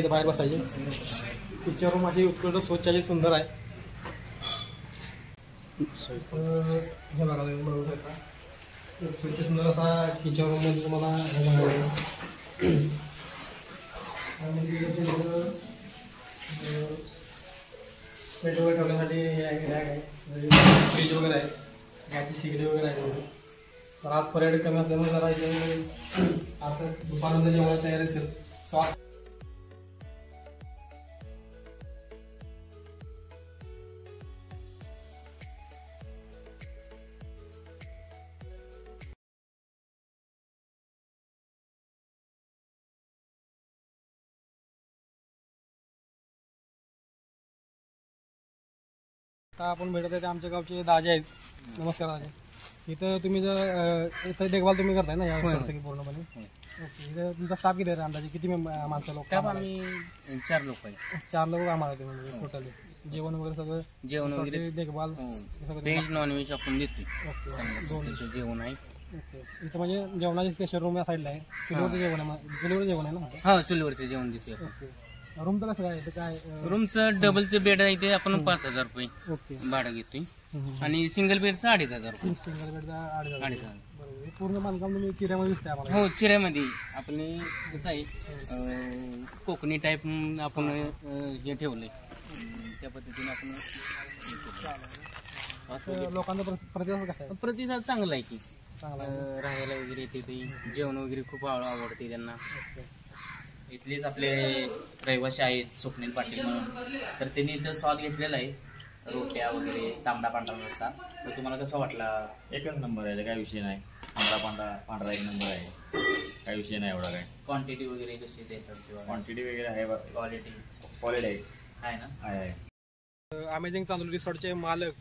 इथं बाहेर बसायची. किचन रूम अशी उत्कृष्ट स्वच्छ अशी सुंदर आहे. सुंदर असा किचन रूम मध्ये तुम्हाला प्लेट वगैरे ठेवण्यासाठी फ्रीज वगैरे आहे, गॅसची शेगडी वगैरे आहे. तर आज पर्यटक कमी असल्यामुळे जरा इथे आता दुपारनंतर जेवणाची तयारी असेल. स्वाद आपण भेटत आहे ते आमच्या गावचे दाजे आहेत. नमस्कार दाजे. इथं तुम्ही जर इथं देखभाल तुम्ही करताय ना या सगळी पूर्णपणे? ओके. इथं तुमचा स्टाफ किती आहे अंदाजे? किती माणसं लोक? आम्ही 4 लोक आहे. 4 लोक आम्हाला ते म्हणजे टोटली जेवण वगैरे सगळं? जेवण वगैरे देखभाल व्हेज नॉन व्हेज आपण देतो. ओके. दोन्ही जेवण आहे. ओके. इथं म्हणजे जेवणाची स्पेशल रूम या साईडला आहे. चुलीवरचं जेवण आहे? चुलीवर जेवण आहे ना? हा, चुलीवरचं जेवण देतो. ओके. रूमचं कसं काय? इथं काय रूमचं डबलचं बेड आहे ते आपण 5,000 रुपये ओके भाडं घेतोय आणि सिंगल बेडचं 2,500 रुपये. सिंगल बेडचा 2,500. 2,500. बरोबर. पूर्ण बांधकाम तुम्ही चिऱ्यामध्ये दिसतंय आम्हाला. हो, चिऱ्यामध्ये आपले कसं आहे कोकणी टाईप आपण हे ठेवलंय त्या पद्धतीने आपण. लोकांचा प्रतिसाद कसा आहे? प्रतिसाद चांगला आहे की चांगला राहायला वगैरे येते ते जेवण वगैरे खूप आवडते त्यांना. इथलेच आपले रहिवासी आहेत स्वप्नील पाटील म्हणून, तर त्यांनी इथं स्वाद घेतलेला आहे. रोट्या वगैरे तांबडा पांढरा रस्सा. तर तुम्हाला कसं वाटला? एकच नंबर आहे, काय विषय नाही. पांढरा एक नंबर आहे, काय विषय नाही एवढा. काय क्वांटिटी वगैरे कशी देतात? क्वांटिटी वगैरे आहे, क्वालिटी आहे ना? आहे. अमेझिंग चांदोली रिसॉर्टचे मालक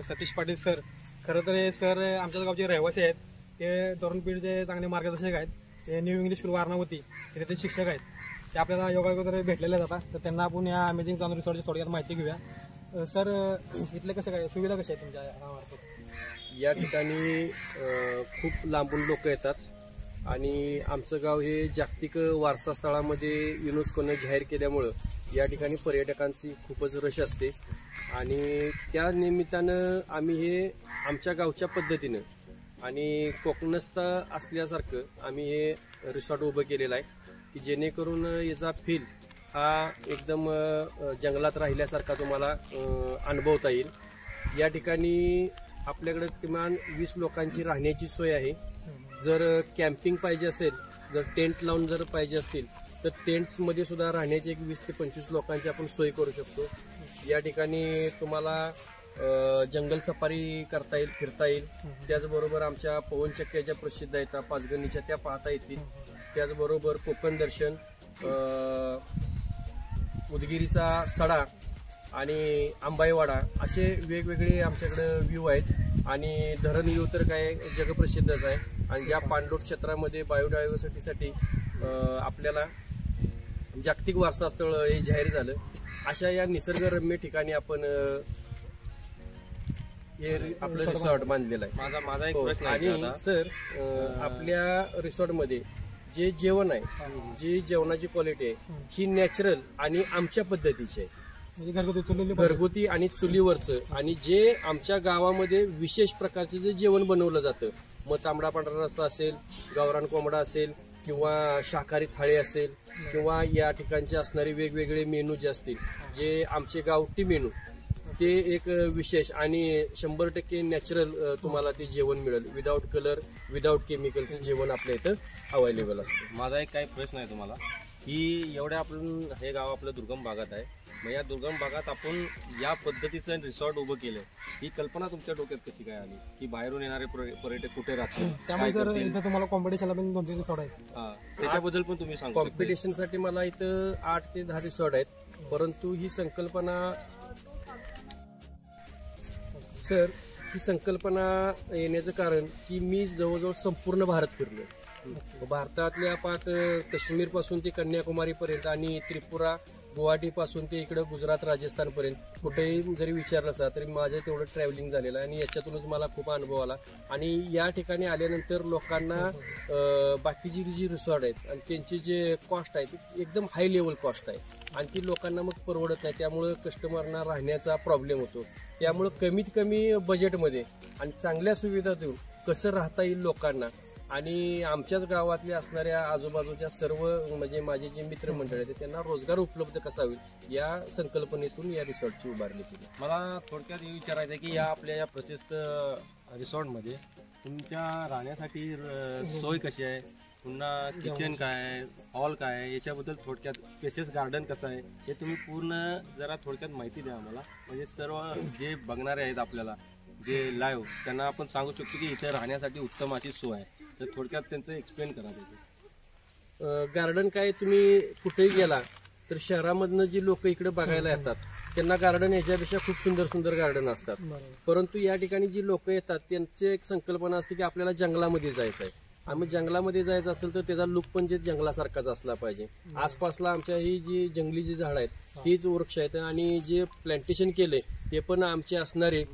सतीश पाटील सर. खरं तर हे सर आमच्याच गावचे रहिवासी आहेत. ते तरुण पिढीचे चांगले मार्गदर्शक आहेत. ते न्यू इंग्लिश स्कूल वारणावती तिथे ते शिक्षक आहेत. ते आपल्याला योगायोगाद्वारे भेटलेले जातात. तर त्यांना आपण या अमेझिंग चांदोली रिसॉर्टची थोडक्यात माहिती घेऊया. सर, इथले कसं काय सुविधा कशा आहेत तुमच्या गावात? या ठिकाणी खूप लांबून लोक येतात आणि आमचं गाव हे जागतिक वारसा स्थळामध्ये युनेस्कोने जाहीर केल्यामुळं या ठिकाणी पर्यटकांची खूपच रश असते आणि त्या निमित्तानं आम्ही हे आमच्या गावच्या पद्धतीनं आणि कोकणस्थ असल्यासारखं आम्ही हे रिसॉर्ट उभं केलेलं आहे की जेणेकरून याचा फील हा एकदम जंगलात राहिल्यासारखा तुम्हाला अनुभवता येईल. या ठिकाणी आपल्याकडे किमान 20 लोकांची राहण्याची सोय आहे. जर कॅम्पिंग पाहिजे असेल, जर टेंट लावून जर पाहिजे असतील तर टेंट्समध्ये सुद्धा राहण्याची एक 20 ते 25 लोकांची आपण सोय करू शकतो. या ठिकाणी तुम्हाला जंगल सफारी करता येईल, फिरता येईल. त्याचबरोबर आमच्या पवनचक्क्या ज्या प्रसिद्ध आहेत पाचगणीच्या त्या पाहता येतील. त्याचबरोबर कोकण दर्शन, उदगिरीचा सडा आणि आंबाईवाडा असे वेगवेगळे आमच्याकडे व्ह्यू आहेत आणि धरण व्ह्यू तर काय जगप्रसिद्धच आहे. आणि ज्या पाणलोट क्षेत्रामध्ये बायोडायव्हर्सिटीसाठी आपल्याला जागतिक वारसा स्थळ हे जाहीर झालं, अशा या निसर्गरम्य ठिकाणी आपण हे आपलं रिसॉर्ट बांधलेलं आहे. माझा एक प्रश्न आहे. आणि सर, आपल्या रिसॉर्टमध्ये जे जेवण आहे, जी जेवणाची क्वालिटी आहे ही नॅचरल आणि आमच्या पद्धतीची आहे. घरगुती आणि चुलीवरचं. आणि जे आमच्या गावामध्ये विशेष प्रकारचे जे जेवण बनवलं जातं, मग तांबडा पांढरा रस्सा असेल, गावरान कोंबडा असेल किंवा शाकाहारी थाळी असेल किंवा या ठिकाणचे असणारे वेगवेगळे मेनू जे असतील, जे आमचे गावठी मेनू, ते एक विशेष आणि 100% नॅचरल तुम्हाला ते जेवण मिळेल. विदाऊट कलर, विदाऊट केमिकलचं जेवण आपल्या इथं अवेलेबल असतं. माझा एक काय प्रश्न आहे तुम्हाला की एवढ्या आपण हे गाव आपलं दुर्गम भागात आहे, मग या दुर्गम भागात आपण या पद्धतीचं रिसॉर्ट उभं केलं, ही कल्पना तुमच्या डोक्यात कशी काय आली की बाहेरून येणारे पर्यटक कुठे राहतात? त्यामुळे सर इथं तुम्हाला कॉम्पिटिशनला पण 2-3 रिसॉर्ट आहेत. त्याच्याबद्दल पण तुम्ही सांगा. कॉम्पिटिशनसाठी मला इथं 8 ते 10 रिसॉर्ट आहेत. परंतु ही संकल्पना येण्याचं कारण की मी जवळजवळ संपूर्ण भारत फिरलो. भारतातल्या काश्मीर पासून ते कन्याकुमारी पर्यंत आणि त्रिपुरा, गुवाहाटीपासून ते इकडं गुजरात राजस्थानपर्यंत कुठेही जरी विचारलं असता तरी माझं तेवढं ट्रॅव्हलिंग झालेलं आहे आणि याच्यातूनच मला खूप अनुभव आला. आणि या ठिकाणी आल्यानंतर लोकांना बाकीची जी रिसॉर्ट आहेत आणि त्यांची जे कॉस्ट आहे ती एकदम हाय लेवल कॉस्ट आहे आणि ती लोकांना मग परवडत नाही. त्यामुळं कस्टमरना राहण्याचा प्रॉब्लेम होतो. त्यामुळं कमीत कमी बजेटमध्ये आणि चांगल्या सुविधा देऊन कसं राहता येईल लोकांना आणि आमच्याच गावातल्या असणाऱ्या आजूबाजूच्या सर्व म्हणजे माझे जे मित्रमंडळ आहेत त्यांना रोजगार उपलब्ध कसा होईल या संकल्पनेतून या रिसॉर्टची उभारणी केली. मला थोडक्यात हे विचारायचं आहे की या आपल्या या प्रशस्त रिसॉर्टमध्ये तुमच्या राहण्यासाठी सोय कशी आहे, पुन्हा किचन काय आहे, हॉल काय आहे, याच्याबद्दल थोडक्यात स्पेसियस गार्डन कसं आहे हे तुम्ही पूर्ण जरा थोडक्यात माहिती द्या आम्हाला. म्हणजे सर्व जे बघणारे आहेत आपल्याला जे लाईव्ह त्यांना आपण सांगू शकतो की इथे राहण्यासाठी उत्तम अशी सोय आहे. तर थोडक्यात त्यांचं एक्सप्लेन करा. त्याचे गार्डन काय तुम्ही कुठेही गेला तर शहरामधनं जी लोक इकडे बघायला येतात त्यांना गार्डन याच्यापेक्षा खूप सुंदर सुंदर गार्डन असतात. परंतु या ठिकाणी जी लोक येतात त्यांची एक संकल्पना असते की आपल्याला जंगलामध्ये जायचं आहे आणि जंगलामध्ये जायचं असेल तर त्याचा लुक पण जे जंगलासारखाच असला पाहिजे. आसपासला आमच्या ही जी जंगली जी झाडं आहेत हीच वृक्ष आहेत आणि जे प्लांटेशन केले ते पण आमचे असणारे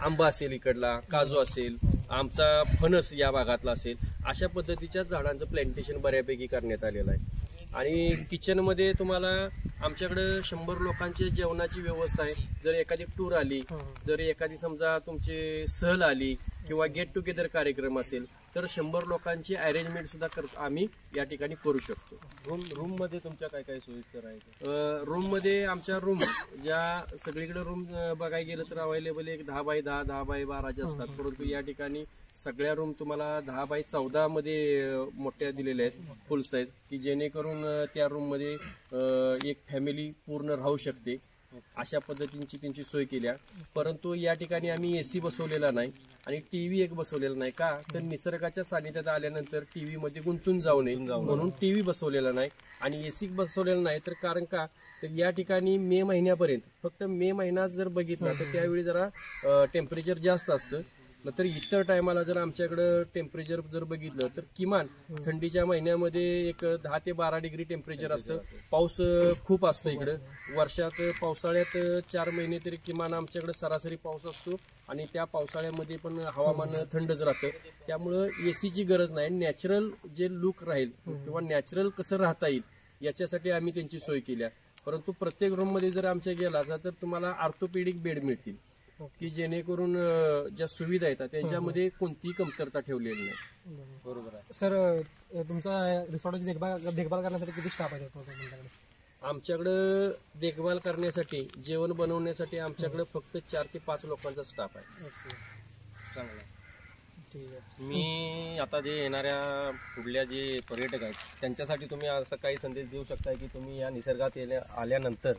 आंबा असेल, इकडला काजू असेल, आमचा फणस या भागातला असेल, अशा पद्धतीच्या झाडांचं प्लांटेशन बऱ्यापैकी करण्यात आलेलं आहे. आणि किचनमध्ये तुम्हाला आमच्याकडे 100 लोकांची जेवणाची व्यवस्था आहे. जर एखादी टूर आली, जर एखादी समजा तुमची सहल आली किंवा गेट टुगेदर कार्यक्रम असेल तर 100 लोकांची अरेंजमेंट सुद्धा आम्ही या ठिकाणी करू शकतो. रूम मध्ये तुमच्या काय काय सोयीस्कर आहे? रूम मध्ये आमच्या रूम ज्या सगळीकडे रूम बघायला गेलं तर अवेलेबल एक 10x10, 10x12 असतात. परंतु या ठिकाणी सगळ्या रूम तुम्हाला 10x14 मध्ये मोठ्या दिलेल्या आहेत फुल साईज, की जेणेकरून त्या रूम मध्ये एक फॅमिली पूर्ण राहू शकते अशा पद्धतीची त्यांची सोय केल्या. परंतु या ठिकाणी आम्ही एसी बसवलेला नाही आणि टीव्ही एक बसवलेला नाही. का तर निसर्गाच्या सानिध्यात आल्यानंतर टीव्ही मध्ये गुंतून जाऊ नये म्हणून टीव्ही बसवलेला नाही आणि एसी बसवलेला नाही. तर कारण का तर या ठिकाणी मे महिन्यापर्यंत फक्त मे महिना जर बघितला तर त्यावेळी जरा टेम्परेचर जास्त असतं. तर इतर टायमाला जर आमच्याकडं टेम्परेचर जर बघितलं तर किमान थंडीच्या महिन्यामध्ये एक 10 ते 12 डिग्री टेम्परेचर असतं. पाऊस खूप असतो इकडं. वर्षात पावसाळ्यात 4 महिने तरी किमान आमच्याकडे सरासरी पाऊस असतो आणि त्या पावसाळ्यामध्ये पण हवामान थंडच राहतं. त्यामुळं एसीची गरज नाही. नॅचरल जे लुक राहील किंवा नॅचरल कसं राहता येईल याच्यासाठी आम्ही त्यांची सोय केल्या. परंतु प्रत्येक रूममध्ये जर आमच्या गेला तर तुम्हाला ऑर्थोपेडिक बेड मिळतील की जेणेकरून ज्या सुविधा आहेत त्यांच्यामध्ये कोणतीही कमतरता ठेवलेली नाही. बरोबर आहे सर. तुमचा रिसॉर्टची देखभाल करण्यासाठी किती स्टाफ आहे तुमच्याकडे? आमच्याकडे देखभाल करण्यासाठी, जेवण बनवण्यासाठी आमच्याकडे फक्त 4 ते 5 लोकांचा स्टाफ आहे. चांगला. मी आता जे येणाऱ्या पुढल्या जे पर्यटक आहेत त्यांच्यासाठी तुम्ही असं काही संदेश देऊ शकताय की तुम्ही या निसर्गात आल्यानंतर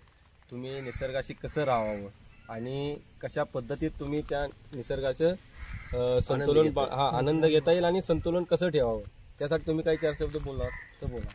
तुम्ही निसर्गाशी कसं राहावं आणि कशा पद्धतीत तुम्ही त्या निसर्गाचं संतुलन आनंद घेता येईल आणि संतुलन कसं ठेवावं त्यासाठी तुम्ही काही 4 शब्द बोला तर बोला.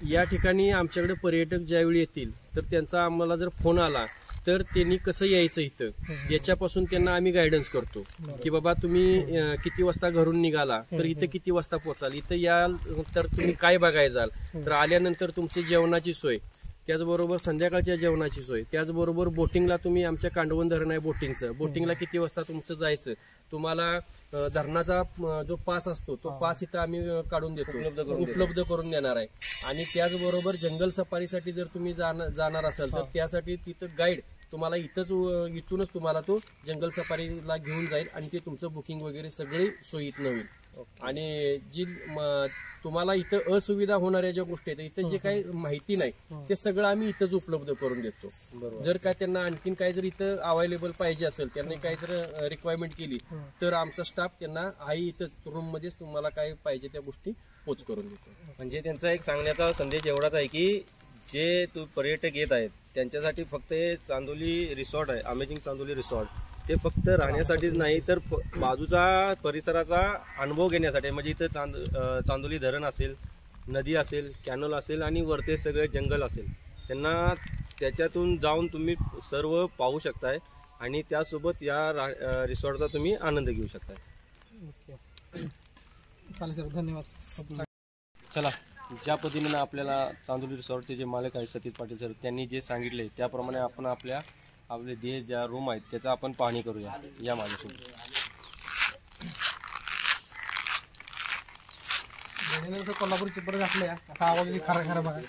या ठिकाणी आमच्याकडे पर्यटक ज्यावेळी येतील तर त्यांचा आम्हाला जर फोन आला तर त्यांनी कसं यायचं इथं याच्यापासून त्यांना आम्ही गायडन्स करतो की बाबा तुम्ही किती वाजता घरून निघाला तर इथं किती वाजता पोहोचाल, इथं याल तर तुम्ही काय बघायला जाल, तर आल्यानंतर तुमची जेवणाची सोय, त्याचबरोबर संध्याकाळच्या जेवणाची सोय, त्याचबरोबर बोटिंगला तुम्ही आमच्या कांडवण धरण आहे बोटिंगचं, बोटिंगला किती वाजता तुमचं जायचं, तुम्हाला धरणाचा जो पास असतो तो पास इथं आम्ही काढून देतो, उपलब्ध करून देणार आहे. आणि त्याचबरोबर जंगल सफारीसाठी जर तुम्ही जाणार असाल तर त्यासाठी तिथं गाईड तुम्हाला इथूनच तुम्हाला तो जंगल सफारीला घेऊन जाईल आणि ते तुमचं बुकिंग वगैरे सगळी सोयी इथनं होईल. आणि जी तुम्हाला इथं असुविधा होणाऱ्या ज्या गोष्टी आहेत इथं जे काही माहिती नाही ते सगळं आम्ही इथंच उपलब्ध करून देतो. जर काय त्यांना आणखीन काय जर इथं अवेलेबल पाहिजे असेल, त्यांनी काय जर रिक्वायरमेंट केली तर आमचा स्टाफ त्यांना इथंच रूम मध्येच तुम्हाला काय पाहिजे त्या गोष्टी पोच करून देतो. म्हणजे त्यांचा एक सांगण्याचा संदेश एवढाच आहे की जे पर्यटक येत आहेत त्यांच्यासाठी फक्त चांदोली रिसॉर्ट आहे, अमेझिंग चांदोली रिसॉर्ट, ते फक्त राहण्यासाठीच नाही तर बाजूचा परिसराचा अनुभव घेण्यासाठी. म्हणजे इथं चांदोली धरण असेल, नदी असेल, कॅनल असेल आणि वरते सगळे जंगल असेल, त्यांना त्याच्यातून जाऊन तुम्ही सर्व पाहू शकताय आणि त्यासोबत या रिसॉर्टचा तुम्ही आनंद घेऊ शकताय. चालेल सर, धन्यवाद. चला. ज्या पद्धतीने आपल्याला चांदोली रिसॉर्टचे जे मालक आहेत सतीश पाटील सर त्यांनी जे सांगितले त्याप्रमाणे आपण आपले जे ज्या रूम आहेत त्याचा आपण पाहणी करूया या माझ्यासोबत. कोल्हापूर चिपर घातल्या असा आवाज खरा खरा बघा.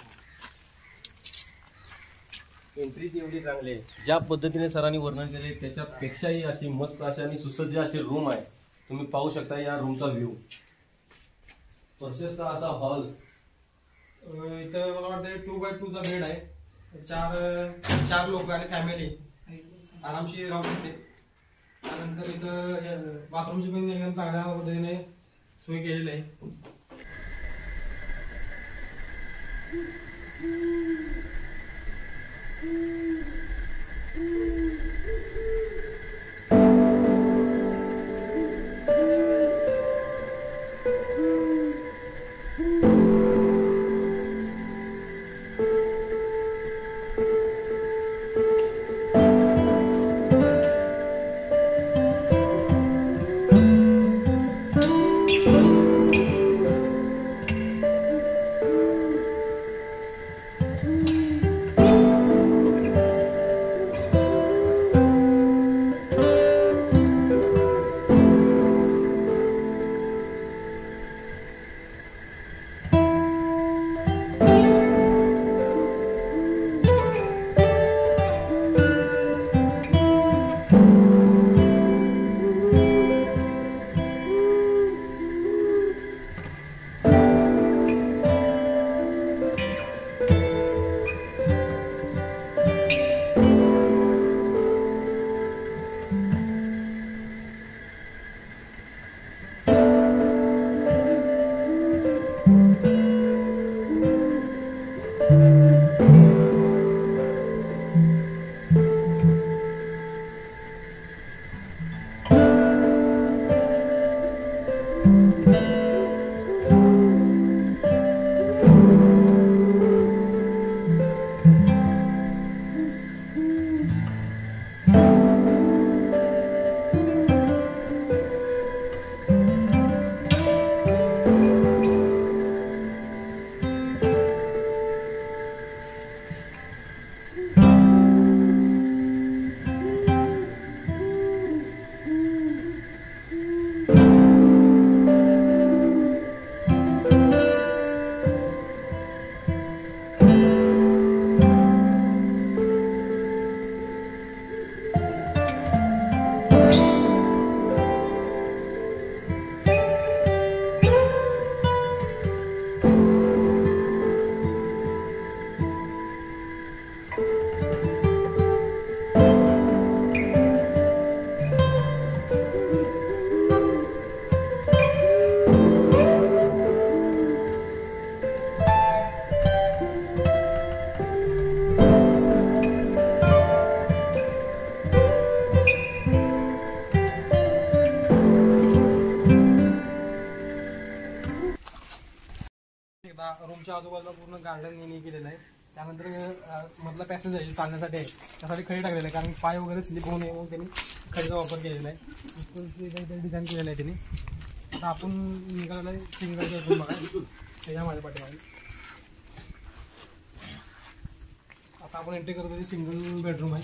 एंट्री एवढी चांगली आहे, ज्या पद्धतीने सरांनी वर्णन केले त्याच्यापेक्षाही अशी मस्त अशी आणि सुसज्ज अशी रूम आहे. तुम्ही पाहू शकता या रूमचा व्ह्यू. प्रशस्त असा हॉल. इथं मला वाटतं 2x2चा बेड आहे. चार लोक आणि फॅमिली आरामशीर राहू शकते. त्यानंतर इथं बाथरूमची पण एकदम चांगल्या पद्धतीने सोय केलेली आहे. रूमच्या आजूबाजूला पूर्ण गार्डन केलेलं आहे. त्यानंतर मधला पॅसेज आहे चालण्यासाठी आहे, त्यासाठी खडी टाकलेलं आहे कारण पाय वगैरे स्लिप होऊ नये म्हणून त्यांनी खडीचा वापर केलेला आहे. डिझाईन केलेलं आहे त्यांनी. आता आपण निघालेला सिंगल बेडरूम बघा त्याच्या माझ्या पाठीमागे. आता आपण एंट्री करतो सिंगल बेडरूम आहे.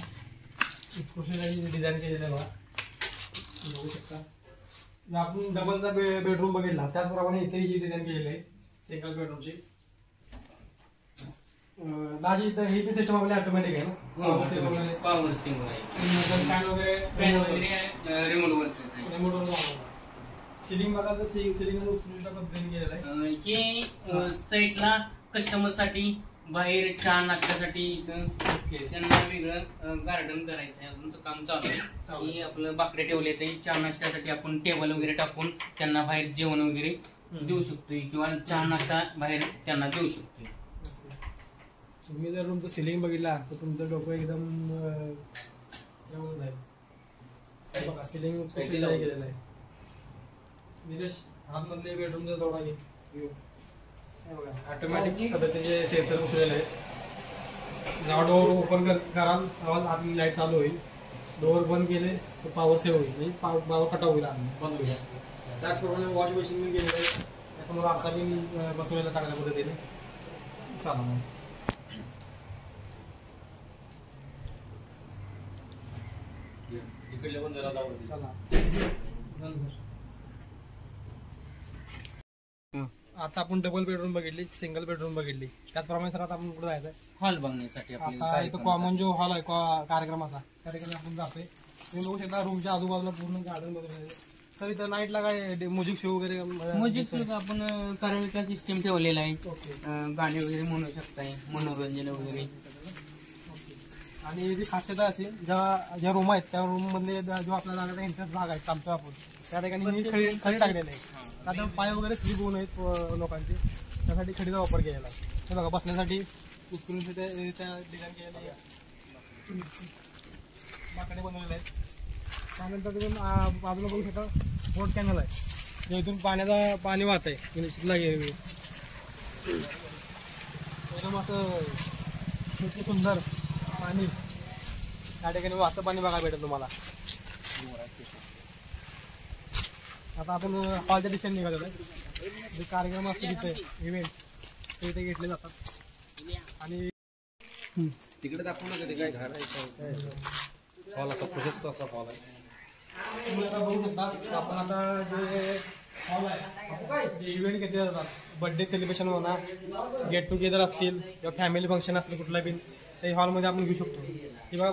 उत्कृष्ट डिझाईन केलेलं आहे बघा, बघू शकता. आपण डबलचा बेडरूम बघितला त्याचप्रमाणे इथे ही डिझाईन केलेली आहे सिंगल बेडरूमची. दाजी इथं ही पण सिस्टम आपली ऑटोमॅटिक आहे ना, पॉवर सिंग आहे, फॅन वगैरे रिमोटवर. सिलिंग बघा तर सिलिंग उत्कृष्ट पद्धतीने केलेलं आहे. हे साईडला कस्टमर साठी बाहेर चहा नाश्त्यासाठी त्यांना वेगळं गार्डन करायचं आहे, तुमचं काम चालू आहे. हे आपलं बाकडे ठेवले तर चहा नाश्त्यासाठी आपण टेबल वगैरे टाकून त्यांना बाहेर जेवण वगैरे देऊ शकतोय किंवा चहा नाश्ता बाहेर त्यांना देऊ शकतोय. तुम्ही जर तुमचं सिलिंग बघितला तर तुमचं डोकं एकदम जाईल. बघा सिलिंग केलेलं आहे. निलेश आतमधले बेडरूमचा दौरा घे. ऑटोमॅटिक पद्धतीचे सेन्सर बसलेले आहे. जेव्हा डोअर ओपन कराल तेव्हा आपली लाईट चालू होईल. डोअर बंद केले तर पॉवर सेव्ह होईल, म्हणजे पॉवर कट होईल, बंद होईल. त्याचप्रमाणे वॉश मशीन केलेलं आहे. त्यासमोर आरसा बी बसवलेला चांगल्या पद्धतीने. चला मग. इकडले पण जरा जाऊ दे. चला. आता आपण डबल बेडरूम बघितली, सिंगल बेडरूम बघितली, त्याचप्रमाणे सर आता आपण कुठे जायचंय? हॉल बघण्यासाठी आता आपल्याला इथं कॉमन जो हॉल आहे कार्यक्रमाचा, त्याठिकाणी आपण जातोय. तुम्ही बघू शकता रूमच्या आजूबाजूला पूर्ण गार्डन वगैरे. तर इथं नाईटला काय म्युझिक शो वगैरे म्युझिक आपण कारविका सिस्टीम ठेवलेला आहे. ओके. गाणे वगैरे म्हणू शकताय, मनोरंजन वगैरे. आणि जी खासियत आहे अशी, ज्या रूम आहेत त्या रूम मधले जो आपल्या जाण्याचा एंट्रन्स भाग आहे चालतो आपण, त्या ठिकाणी खडी टाकलेले आहे. आता पाय वगैरे स्लिप होऊ नयेत लोकांचे, त्यासाठी खडीचा वापर केलेला आहे. हे बघा बसण्यासाठी उत्कृष्ट डिझाईन केलेले बाकडे बनवलेले आहेत. त्यानंतर तुम्ही बाजूला बघू शकता बोट कॅनल आहे, जे इथून पाणी वाहत आहे एकदम असं किती सुंदर पाणी त्या ठिकाणी वाहतं पाणी बघायला भेटेल तुम्हाला. आता आपण हॉलच्या दिशेने निघालेलो आहे. जे कार्यक्रम असतो तिथे इव्हेंट ते इथे घेतले जातात. आणि तिकडे दाखवू नका ते काय घाण आहे. हॉल असा प्रशस्त असा हॉल आहे. तुम्ही आता बघू शकता आपण आता जे हॉल आहे, जे इव्हेंट घेतले जातात, बर्थडे सेलिब्रेशन होणार, गेट टुगेदर असतील किंवा फॅमिली फंक्शन असेल कुठला बी, ते हॉलमध्ये आपण घेऊ शकतो. किंवा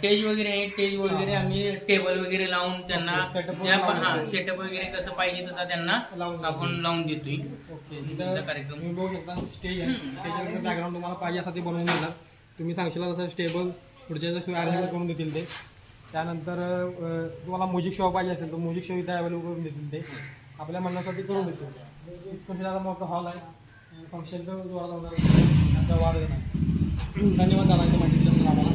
टेज वगैरे आहे. टेज वगैरे आम्ही टेबल वगैरे लावून त्यांना सेटअप वगैरे कसं पाहिजे तसा त्यांना आपण लावून देतोय. ओके. त्यांचा कार्यक्रम तुम्ही बघू शकता स्टेज आहे, स्टेजवर बॅकग्राऊंड तुम्हाला पाहिजे असं ते बनवून देणार. तुम्ही सांगशील तसं स्टेबल पुढच्या अरेंजमेंट करून देतील ते. त्यानंतर तुम्हाला म्युझिक शो पाहिजे असेल तर म्युझिक शो इथे अवेलेबल करून देतील ते, आपल्या म्हणण्यासाठी करून देतील. स्पेशल मोठा हॉल आहे, फंक्शन जोरात होणार वाद येणार. धन्यवाद दादा माहिती दिल्याबद्दल आम्हाला.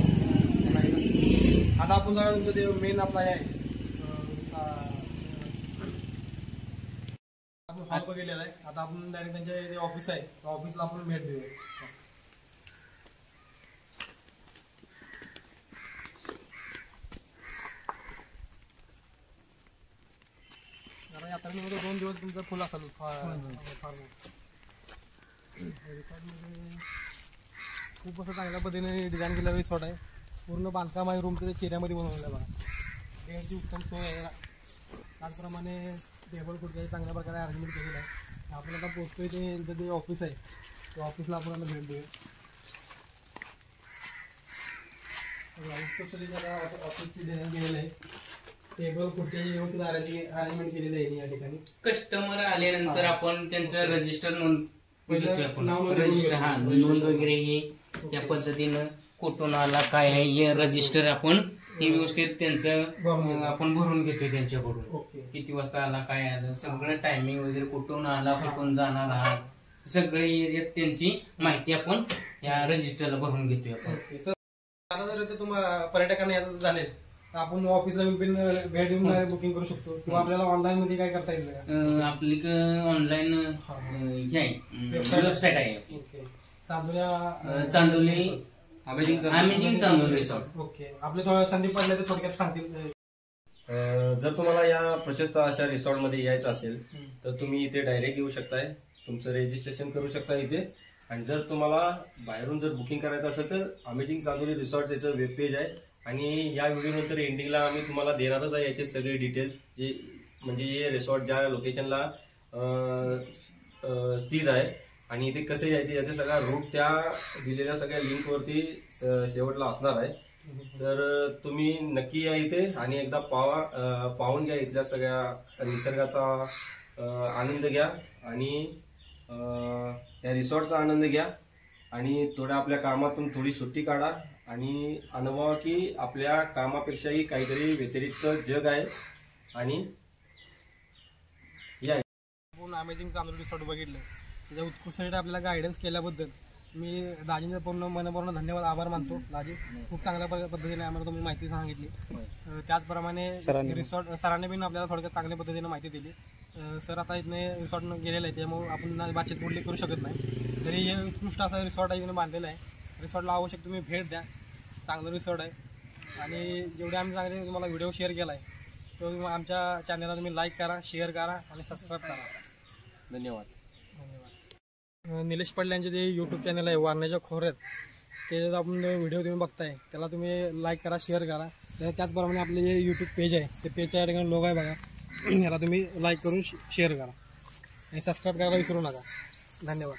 आता आपण जरा तुमचं ते मेन आपला आहे आपण हॉल बघितलेला आहे. आता आपण डायरेक्ट त्यांचे जे ऑफिस आहे त्या ऑफिसला आपण भेट देऊया. यात्रेमध्ये 2 दिवस तुमचं फुल असेल खूप असं चांगल्या पद्धतीने डिझाईन केलेलं रिसॉर्ट आहे. पूर्ण बांधकाम आहे रूमचं चेहऱ्यामध्ये बनवलेलं आहे बघा. बेडची उत्तम सोय आहे. त्याचप्रमाणे टेबल खुर्च्या चांगल्या प्रकारे अरेंजमेंट केलेलं आहे. आपण आता पोहोचतोय ते यांचं जे ऑफिस आहे त्या ऑफिसला आपण आता भेट देऊया. ऑफिसची डिझाईन केलेलं आहे. टेबल खुर्च्याची व्यवस्थित अरेंजमेंट केलेलं आहे या ठिकाणी. कस्टमर आल्यानंतर आपण त्यांचं रजिस्टर नोंद नाव नोंद वगैरे हे त्या पद्धतीनं कुठून आला काय आहे हे रजिस्टर आपण हे व्यवस्थित त्यांचं आपण भरून घेतोय त्यांच्याकडून. ओके. किती वाजता आला काय आलं सगळं टायमिंग वगैरे कुठून आला कुठून जाणार आहात सगळे त्यांची माहिती आपण या रजिस्टरला भरून घेतोय आपण. सर आता जर तुम्हाला पर्यटकांना याचं झाले तर आपण ऑफिसला येऊन भेट देऊन बुकिंग करू शकतो किंवा आपल्याला ऑनलाईन मध्ये काय करता येईल का? आपली ऑनलाईन हे आहे वेबसाईट आहे. Okay. Chandoli amazing Chandoli resort. Okay. आपले थोडं संदीप पडले तर थोडक्यात सांगतील. जर तुम्हाला या प्रशस्त अशा रिसॉर्टमध्ये यायचं असेल तर तुम्ही इथे डायरेक्ट येऊ शकताय. तुमचं रजिस्ट्रेशन करू शकता इथे. आणि जर तुम्हाला बाहेरून जर बुकिंग करायचं असेल तर अमेजिंग चांदोली रिसॉर्ट त्याचं वेब पेज आहे. आणि या व्हिडिओनंतर एंडिंगला आम्ही तुम्हाला देणारच आहे याचे सगळे डिटेल्स, जे म्हणजे हे रिसॉर्ट ज्या लोकेशनला स्थित आहे आणि इथे कसे यायचे याचे सगळा रूट त्या दिलेल्या सगळ्या लिंकवरती शेवटला असणार आहे. तर तुम्ही नक्की या इथे आणि एकदा पाहून घ्या इथल्या सगळ्या निसर्गाचा आनंद घ्या आणि या रिसॉर्टचा आनंद घ्या आणि थोड्या आपल्या कामातून थोडी सुट्टी काढा आणि अनुभवा की आपल्या कामापेक्षाही काहीतरी व्यतिरिक्त जग आहे. आणि या आपण अमेझिंग चांदोली रिसॉर्ट बघितलं, त्याच्या उत्कृष्ट आपल्याला गायडन्स केल्याबद्दल मी दाजींचा पूर्ण मनपूर्ण धन्यवाद आभार मानतो. दाजी खूप चांगल्या पद्धतीने आम्हाला तुम्ही माहिती सांगितली. त्याचप्रमाणे रिसॉर्ट सरांनी पण आपल्याला थोडक्यात चांगल्या पद्धतीने माहिती दिली. सर आता इथने रिसॉर्ट गेलेलं आहे त्यामुळे आपण बातचीत बोलली करू शकत नाही. तरी हे उत्कृष्ट असा रिसॉर्ट आहे बांधलेला आहे. रिसॉर्टला आवश्यक तुम्ही भेट द्या. चांगलं रिसॉर्ट आहे. आणि जेवढे आम्ही चांगले तुम्हाला व्हिडिओ शेअर केला आहे तो आमच्या चॅनलला तुम्ही लाईक करा, शेअर करा आणि सबस्क्राईब करा. धन्यवाद. धन्यवाद. निलेश पाटील यांचे जे यूट्यूब चॅनल आहे वारण्याच्या खोऱ्यात, ते आपण व्हिडिओ तुम्ही बघताय त्याला तुम्ही लाईक करा, शेअर करा. त्याचप्रमाणे आपले जे यूट्यूब पेज आहे ते पेजच्या ठिकाणी लोगो आहे बघा, याला तुम्ही लाईक करून शेअर करा आणि सबस्क्राईब करायला विसरू नका. धन्यवाद.